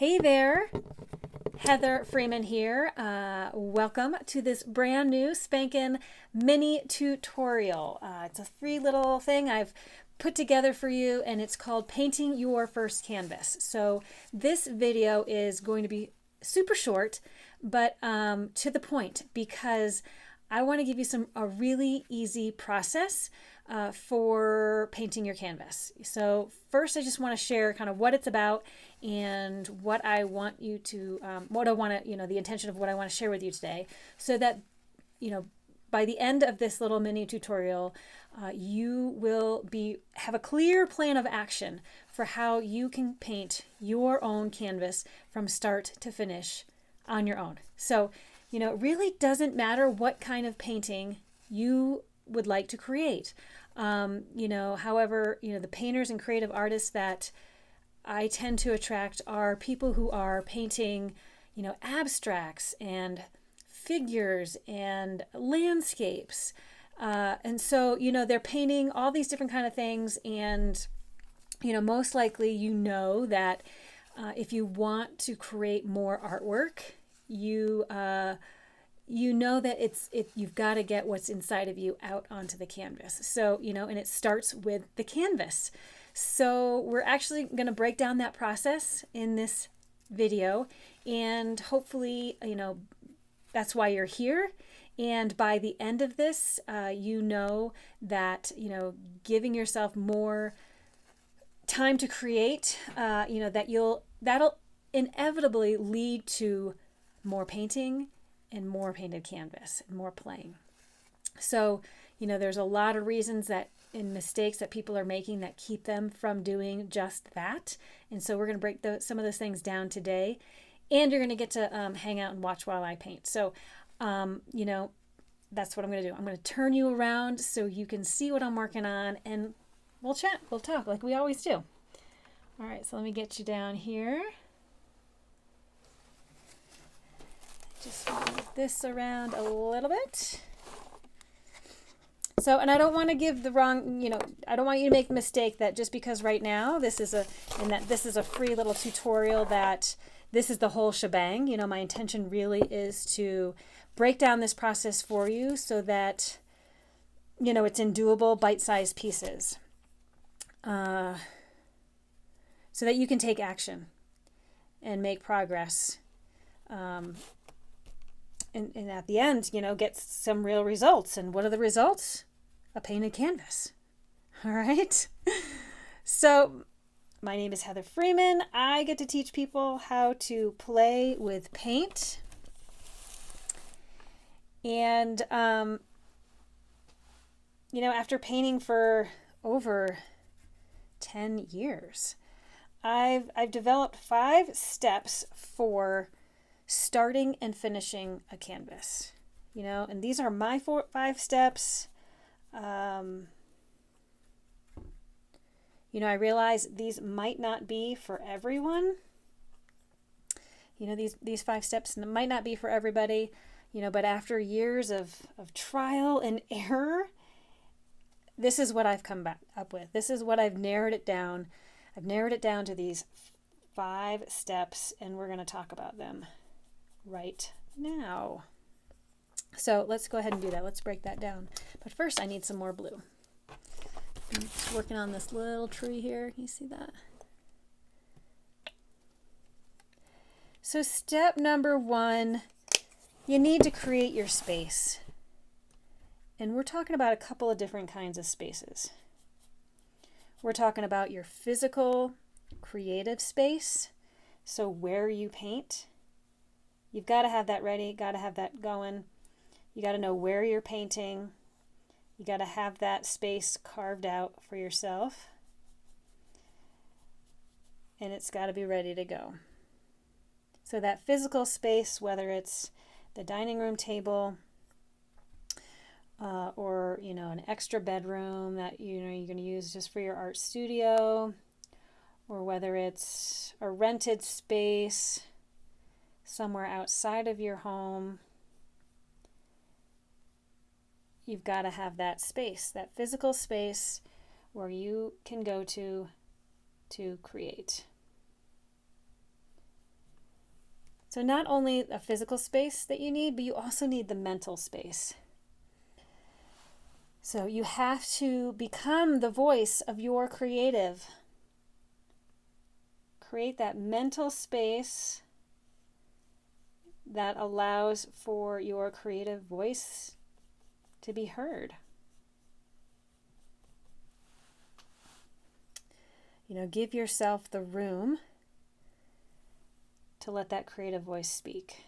Hey there, Heather Freeman here. Welcome to this brand new spanking mini tutorial. It's a free little thing I've put together for you, and it's called Painting Your First Canvas. So this video is going to be super short, but to the point, because I want to give you a really easy process for painting your canvas. So first, I just want to share kind of what it's about and what I want you to, the intention of what I want to share with you today, so that, by the end of this little mini tutorial, you will have a clear plan of action for how you can paint your own canvas from start to finish on your own. So, it really doesn't matter what kind of painting you would like to create. However, the painters and creative artists that I tend to attract are people who are painting, abstracts and figures and landscapes. And so, they're painting all these different kind of things. And, most likely, that if you want to create more artwork, you know that you've got to get what's inside of you out onto the canvas. So, and it starts with the canvas. So we're actually going to break down that process in this video, and hopefully, that's why you're here. And by the end of this, that, giving yourself more time to create, that'll inevitably lead to more painting and more painted canvas and more playing. So, there's a lot of reasons and mistakes that people are making that keep them from doing just that. And so we're going to break some of those things down today, and you're going to get to hang out and watch while I paint. So, that's what I'm going to do. I'm going to turn you around so you can see what I'm working on, and we'll chat, we'll talk like we always do. All right, so let me get you down here. Just move this around a little bit. So, and I don't want to give the wrong, I don't want you to make the mistake that just because right now this is a free little tutorial, that this is the whole shebang. My intention really is to break down this process for you so that, it's in doable bite-sized pieces. So that you can take action and make progress. And at the end, get some real results. And what are the results? A painted canvas. All right. So my name is Heather Freeman. I get to teach people how to play with paint. And, after painting for over 10 years, I've developed 5 steps for starting and finishing a canvas, and these are my 5 steps. I realize these might not be for everyone. These 5 steps might not be for everybody, but after years of trial and error, this is what I've come up with. This is what I've narrowed it down. I've narrowed it down to these 5 steps, and we're going to talk about them right now. So let's go ahead and do that. Let's break that down. But first, I need some more blue. I'm just working on this little tree here. Can you see that? So step number 1, you need to create your space. And we're talking about a couple of different kinds of spaces. We're talking about your physical, creative space. So where you paint. You've got to have that ready, got to have that going. You got to know where you're painting. You got to have that space carved out for yourself. And it's got to be ready to go. So that physical space, whether it's the dining room table or, an extra bedroom that, you're going to use just for your art studio, or whether it's a rented space somewhere outside of your home, you've got to have that space, that physical space where you can go to create. So not only a physical space that you need, but you also need the mental space. So you have to become the voice of your creative. Create that mental space that allows for your creative voice to be heard. Give yourself the room to let that creative voice speak.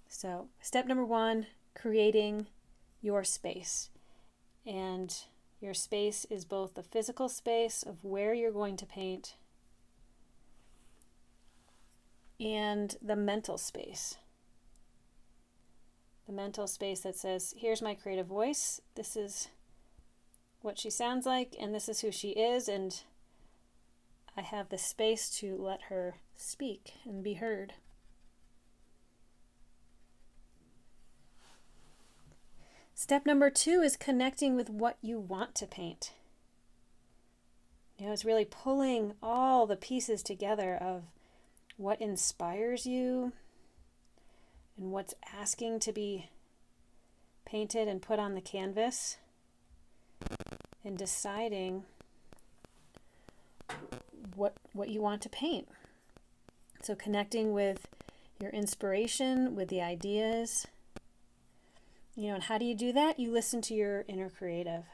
So, step number 1, creating your space. And your space is both the physical space of where you're going to paint and the mental space. The mental space that says, here's my creative voice, this is what she sounds like, and this is who she is, and I have the space to let her speak and be heard. Step number 2 is connecting with what you want to paint. It's really pulling all the pieces together of what inspires you and what's asking to be painted and put on the canvas, and deciding what you want to paint. So connecting with your inspiration, with the ideas. And how do you do that? You listen to your inner creative.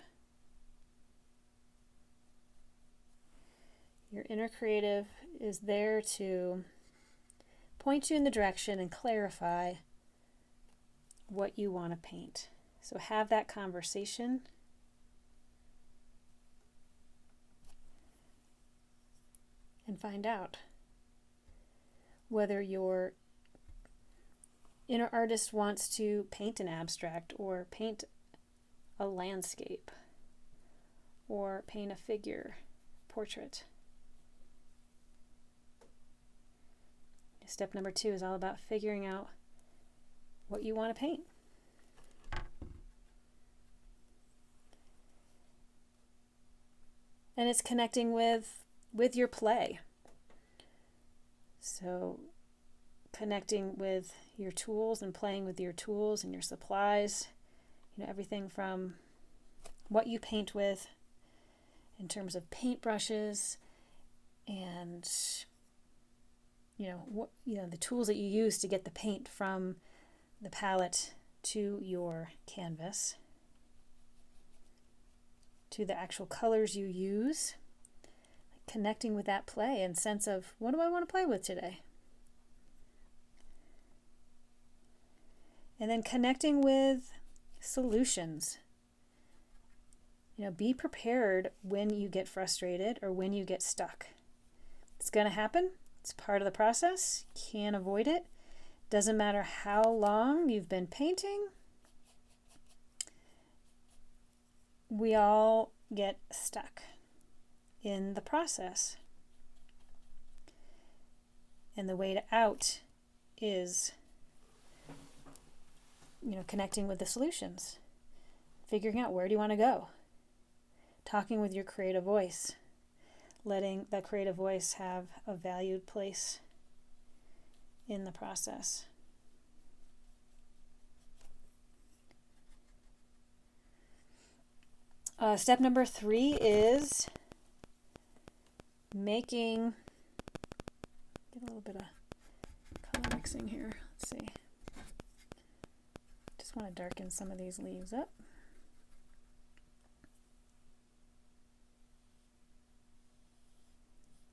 Your inner creative is there to point you in the direction and clarify what you want to paint. So have that conversation. And find out whether your inner artist wants to paint an abstract or paint a landscape or paint a figure portrait. Step number 2 is all about figuring out what you want to paint. And it's connecting with your play. So connecting with your tools and playing with your tools and your supplies, everything from what you paint with in terms of paintbrushes and the tools that you use to get the paint from the palette to your canvas, to the actual colors you use, connecting with that play and sense of, what do I want to play with today? And then connecting with solutions. Be prepared when you get frustrated or when you get stuck. It's going to happen. It's part of the process. Can't avoid it. Doesn't matter how long you've been painting. We all get stuck in the process. And the way out is, connecting with the solutions. Figuring out, where do you want to go? Talking with your creative voice. Letting that creative voice have a valued place in the process. Step number 3 is get a little bit of color mixing here. Let's see. Just want to darken some of these leaves up.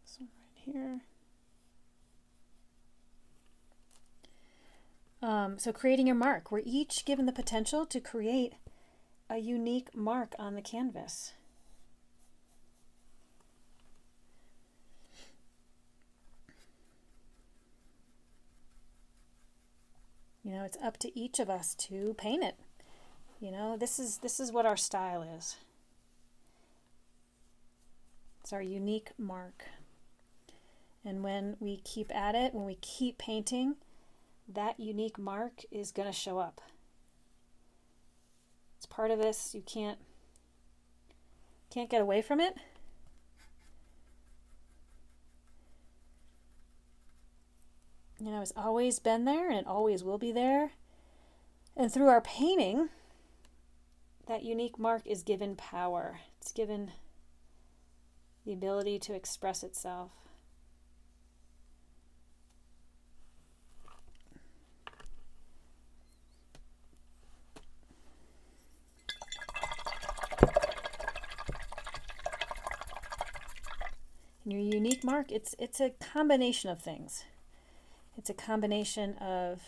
This one right here. So creating your mark. We're each given the potential to create a unique mark on the canvas. It's up to each of us to paint it. This is what our style is. It's our unique mark. And when we keep at it, when we keep painting, that unique mark is going to show up. It's part of this. You can't get away from it. It's always been there and it always will be there. And through our painting, that unique mark is given power. It's given the ability to express itself. And your unique mark, it's a combination of things. It's a combination of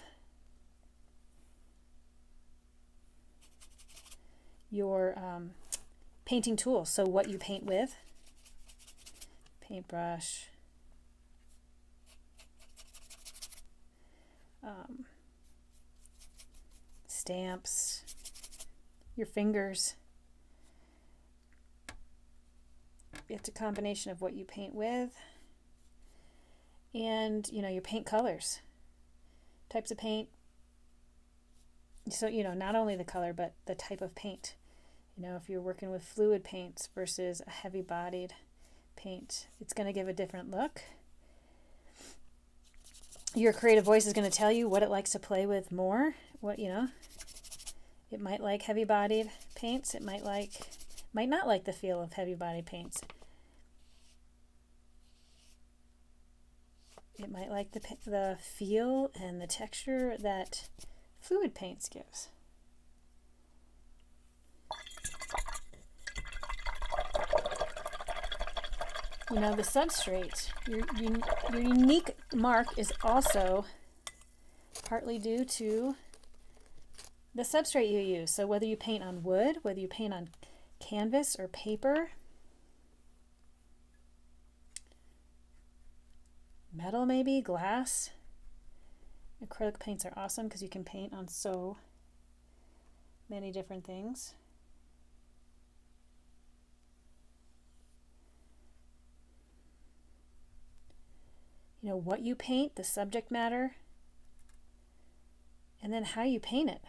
your painting tools. So what you paint with, paintbrush, stamps, your fingers. It's a combination of what you paint with and, your paint colors, types of paint. So, not only the color, but the type of paint. If you're working with fluid paints versus a heavy-bodied paint, it's going to give a different look. Your creative voice is going to tell you what it likes to play with more. It might like heavy-bodied paints. It might not like the feel of heavy-bodied paints. It might like the feel and the texture that fluid paints gives. The substrate, your unique mark is also partly due to the substrate you use. So whether you paint on wood, whether you paint on canvas or paper, metal maybe, glass. Acrylic paints are awesome because you can paint on so many different things. What you paint, the subject matter, and then how you paint it.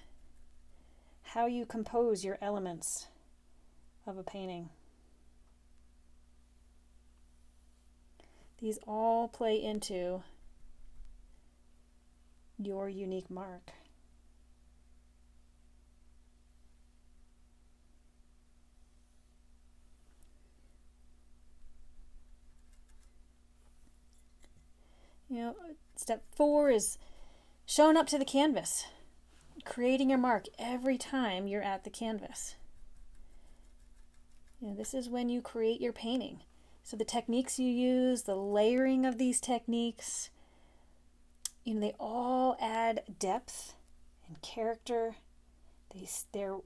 How you compose your elements of a painting. These all play into your unique mark. Step 4 is showing up to the canvas, creating your mark every time you're at the canvas. This is when you create your painting. So the techniques you use, the layering of these techniques, they all add depth and character. They're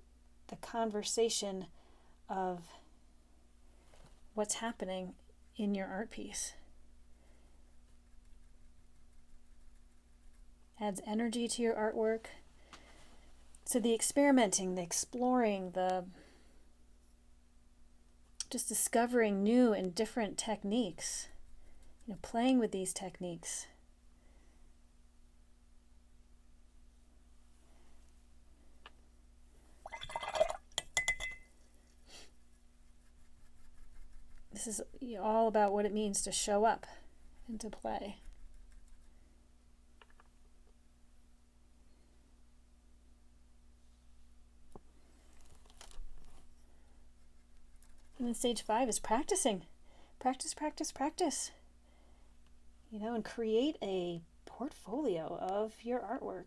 the conversation of what's happening in your art piece. Adds energy to your artwork. So the experimenting, the exploring, just discovering new and different techniques, playing with these techniques. This is all about what it means to show up and to play. And then stage 5 is practicing. Practice, practice, practice. And create a portfolio of your artwork.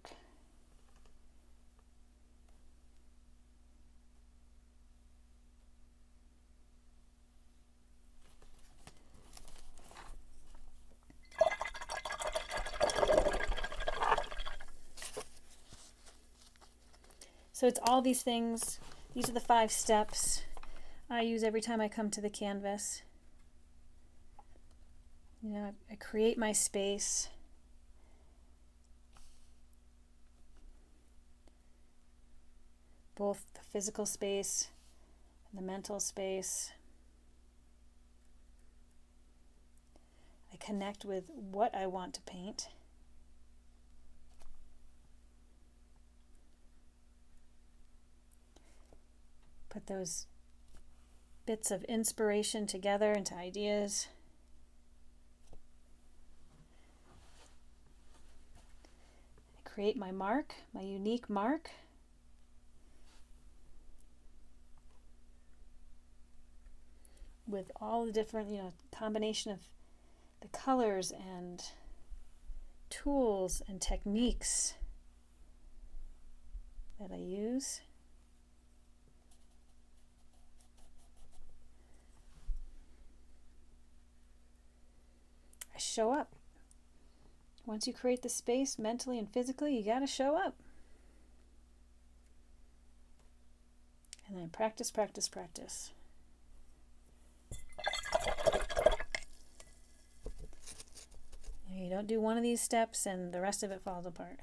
So it's all these things. These are the 5 steps I use every time I come to the canvas. I create my space. Both the physical space and the mental space. I connect with what I want to paint. Put those bits of inspiration together into ideas. create my mark, my unique mark. With all the different, combination of the colors and tools and techniques that I use. I show up. Once you create the space mentally and physically, you got to show up. And then practice, practice, practice. You don't do one of these steps and the rest of it falls apart.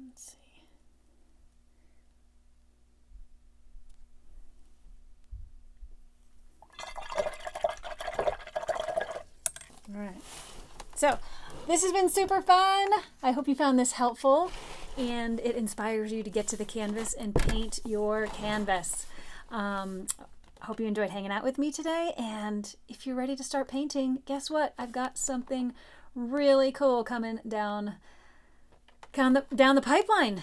Let's see. All right. So this has been super fun. I hope you found this helpful and it inspires you to get to the canvas and paint your canvas. I hope you enjoyed hanging out with me today. And if you're ready to start painting, guess what? I've got something really cool coming down the pipeline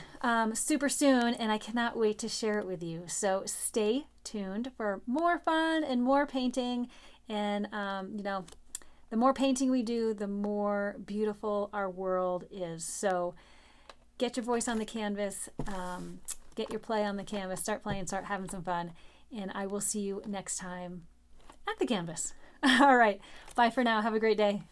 super soon, and I cannot wait to share it with you. So stay tuned for more fun and more painting. And the more painting we do, the more beautiful our world is. So get your voice on the canvas, get your play on the canvas, start playing, start having some fun, and I will see you next time at the canvas. All right, bye for now. Have a great day.